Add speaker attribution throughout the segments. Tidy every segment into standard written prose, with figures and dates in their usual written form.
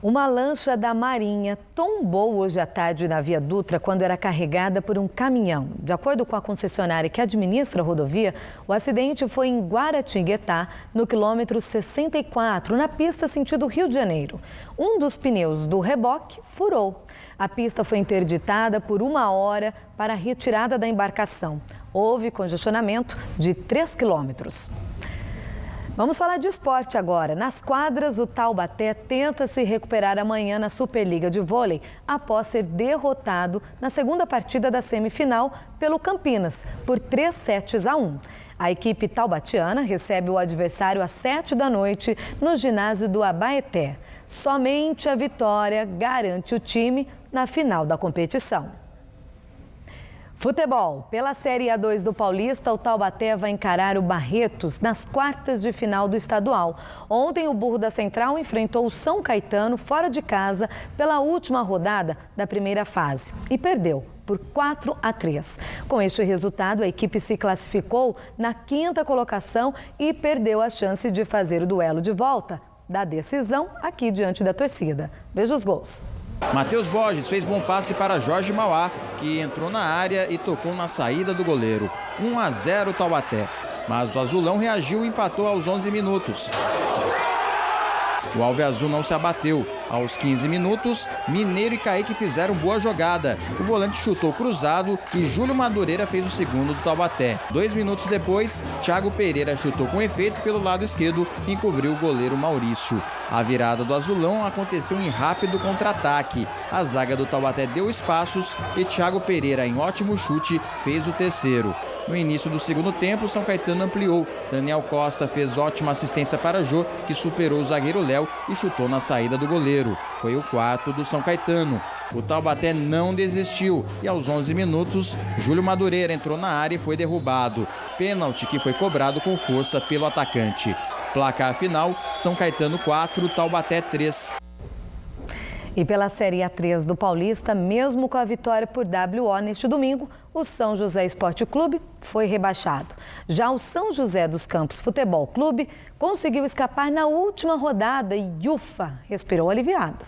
Speaker 1: Uma lancha da Marinha tombou hoje à tarde na Via Dutra quando era carregada por um caminhão. De acordo com a concessionária que administra a rodovia, o acidente foi em Guaratinguetá, no quilômetro 64, na pista sentido Rio de Janeiro. Um dos pneus do reboque furou. A pista foi interditada por 1 hora para a retirada da embarcação. Houve congestionamento de 3 quilômetros. Vamos falar de esporte agora. Nas quadras, o Taubaté tenta se recuperar amanhã na Superliga de Vôlei, após ser derrotado na segunda partida da semifinal pelo Campinas, por 3-1. A equipe taubatiana recebe o adversário às 19h no ginásio do Abaeté. Somente a vitória garante o time na final da competição. Futebol. Pela Série A2 do Paulista, o Taubaté vai encarar o Barretos nas quartas de final do estadual. Ontem, o Burro da Central enfrentou o São Caetano fora de casa pela última rodada da primeira fase e perdeu por 4-3. Com este resultado, a equipe se classificou na 5ª colocação e perdeu a chance de fazer o duelo de volta da decisão aqui diante da torcida. Veja os gols.
Speaker 2: Matheus Borges fez bom passe para Jorge Mauá, que entrou na área e tocou na saída do goleiro. 1-0 Taubaté. Mas o azulão reagiu e empatou aos 11 minutos. O alveazul não se abateu. Aos 15 minutos, Mineiro e Kaique fizeram boa jogada. O volante chutou cruzado e Júlio Madureira fez o segundo do Taubaté. 2 minutos depois, Thiago Pereira chutou com efeito pelo lado esquerdo e encobriu o goleiro Maurício. A virada do azulão aconteceu em rápido contra-ataque. A zaga do Taubaté deu espaços e Thiago Pereira, em ótimo chute, fez o terceiro. No início do segundo tempo, São Caetano ampliou. Daniel Costa fez ótima assistência para Jô, que superou o zagueiro Léo e chutou na saída do goleiro. Foi o 4º do São Caetano. O Taubaté não desistiu e aos 11 minutos, Júlio Madureira entrou na área e foi derrubado. Pênalti que foi cobrado com força pelo atacante. Placar final, São Caetano 4, Taubaté 3.
Speaker 1: E pela Série A3 do Paulista, mesmo com a vitória por WO neste domingo, o São José Esporte Clube foi rebaixado. Já o São José dos Campos Futebol Clube conseguiu escapar na última rodada e, ufa, respirou aliviado.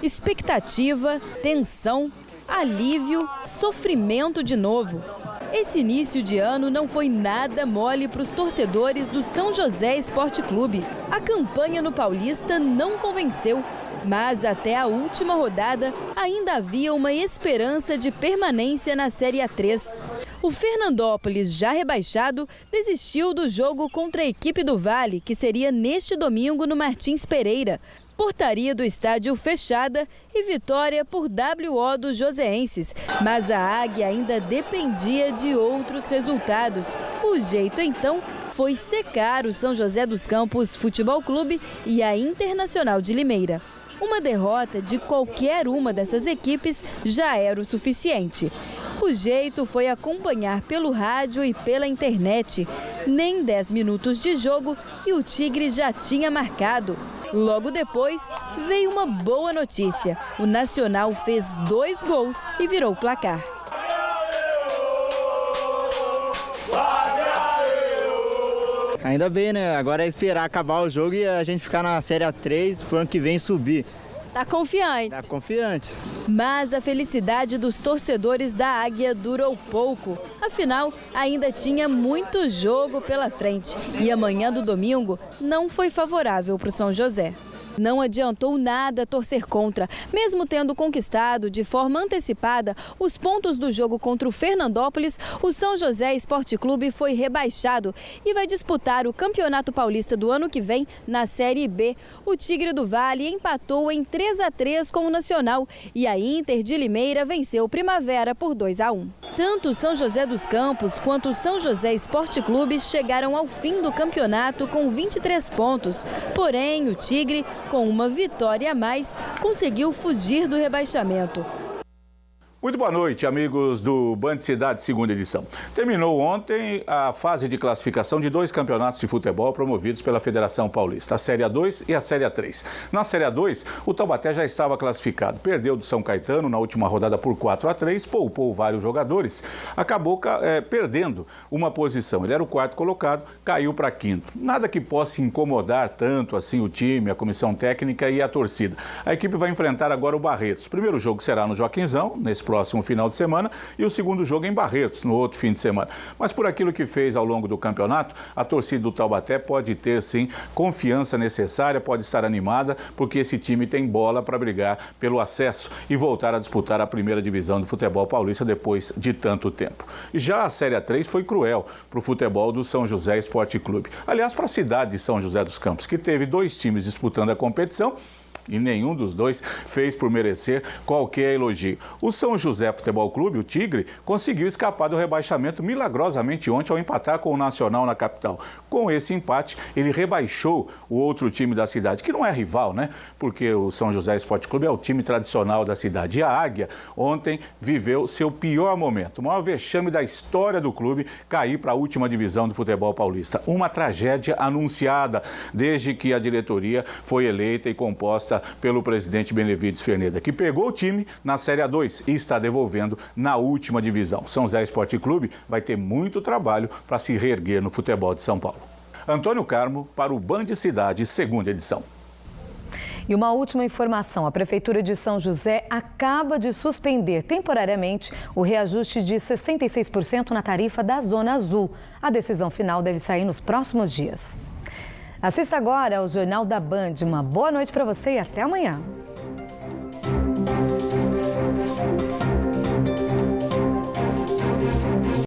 Speaker 3: Expectativa, tensão, alívio, sofrimento de novo. Esse início de ano não foi nada mole para os torcedores do São José Esporte Clube. A campanha no Paulista não convenceu, mas até a última rodada ainda havia uma esperança de permanência na Série A3. O Fernandópolis, já rebaixado, desistiu do jogo contra a equipe do Vale, que seria neste domingo no Martins Pereira. Portaria do estádio fechada e vitória por WO dos joseenses. Mas a Águia ainda dependia de outros resultados. O jeito, então, foi secar o São José dos Campos Futebol Clube e a Internacional de Limeira. Uma derrota de qualquer uma dessas equipes já era o suficiente. O jeito foi acompanhar pelo rádio e pela internet. Nem 10 minutos de jogo e o Tigre já tinha marcado. Logo depois, veio uma boa notícia. O Nacional fez 2 gols e virou o placar.
Speaker 4: Ainda bem, né? Agora é esperar acabar o jogo e a gente ficar na Série A3 pro ano que vem subir.
Speaker 3: Tá confiante?
Speaker 4: Tá confiante.
Speaker 3: Mas a felicidade dos torcedores da Águia durou pouco. Afinal, ainda tinha muito jogo pela frente. E a manhã do domingo não foi favorável para o São José. Não adiantou nada torcer contra. Mesmo tendo conquistado de forma antecipada os pontos do jogo contra o Fernandópolis, o São José Esporte Clube foi rebaixado e vai disputar o Campeonato Paulista do ano que vem na Série B. O Tigre do Vale empatou em 3-3 com o Nacional e a Inter de Limeira venceu o Primavera por 2-1. Tanto o São José dos Campos quanto o São José Esporte Clube chegaram ao fim do campeonato com 23 pontos. Porém, o Tigre, com uma vitória a mais, conseguiu fugir do rebaixamento.
Speaker 5: Muito boa noite, amigos do Band Cidade, segunda edição. Terminou ontem a fase de classificação de 2 campeonatos de futebol promovidos pela Federação Paulista, a Série A2 e a Série A3. Na Série A2, o Taubaté já estava classificado. Perdeu do São Caetano na última rodada por 4-3, poupou vários jogadores, acabou perdendo uma posição. Ele era o 4º colocado, caiu para 5º. Nada que possa incomodar tanto assim o time, a comissão técnica e a torcida. A equipe vai enfrentar agora o Barretos. O primeiro jogo será no Joaquinzão, nesse próximo final de semana, e o segundo jogo em Barretos, no outro fim de semana. Mas por aquilo que fez ao longo do campeonato, a torcida do Taubaté pode ter, sim, confiança necessária, pode estar animada, porque esse time tem bola para brigar pelo acesso e voltar a disputar a primeira divisão do futebol paulista depois de tanto tempo. Já a Série A3 foi cruel para o futebol do São José Esporte Clube. Aliás, para a cidade de São José dos Campos, que teve 2 times disputando a competição, e nenhum dos 2 fez por merecer qualquer elogio. O São José Futebol Clube, o Tigre, conseguiu escapar do rebaixamento milagrosamente ontem ao empatar com o Nacional na capital. Com esse empate, ele rebaixou o outro time da cidade, que não é rival, né? Porque o São José Esporte Clube é o time tradicional da cidade. E a Águia, ontem, viveu seu pior momento. O maior vexame da história do clube, cair para a última divisão do futebol paulista. Uma tragédia anunciada desde que a diretoria foi eleita e composta pelo presidente Benevides Ferneda, que pegou o time na Série A2 e está devolvendo na última divisão. São José Esporte Clube vai ter muito trabalho para se reerguer no futebol de São Paulo. Antônio Carmo para o Band Cidade, segunda edição.
Speaker 1: E uma última informação, a Prefeitura de São José acaba de suspender temporariamente o reajuste de 66% na tarifa da Zona Azul. A decisão final deve sair nos próximos dias. Assista agora ao Jornal da Band. Uma boa noite para você e até amanhã.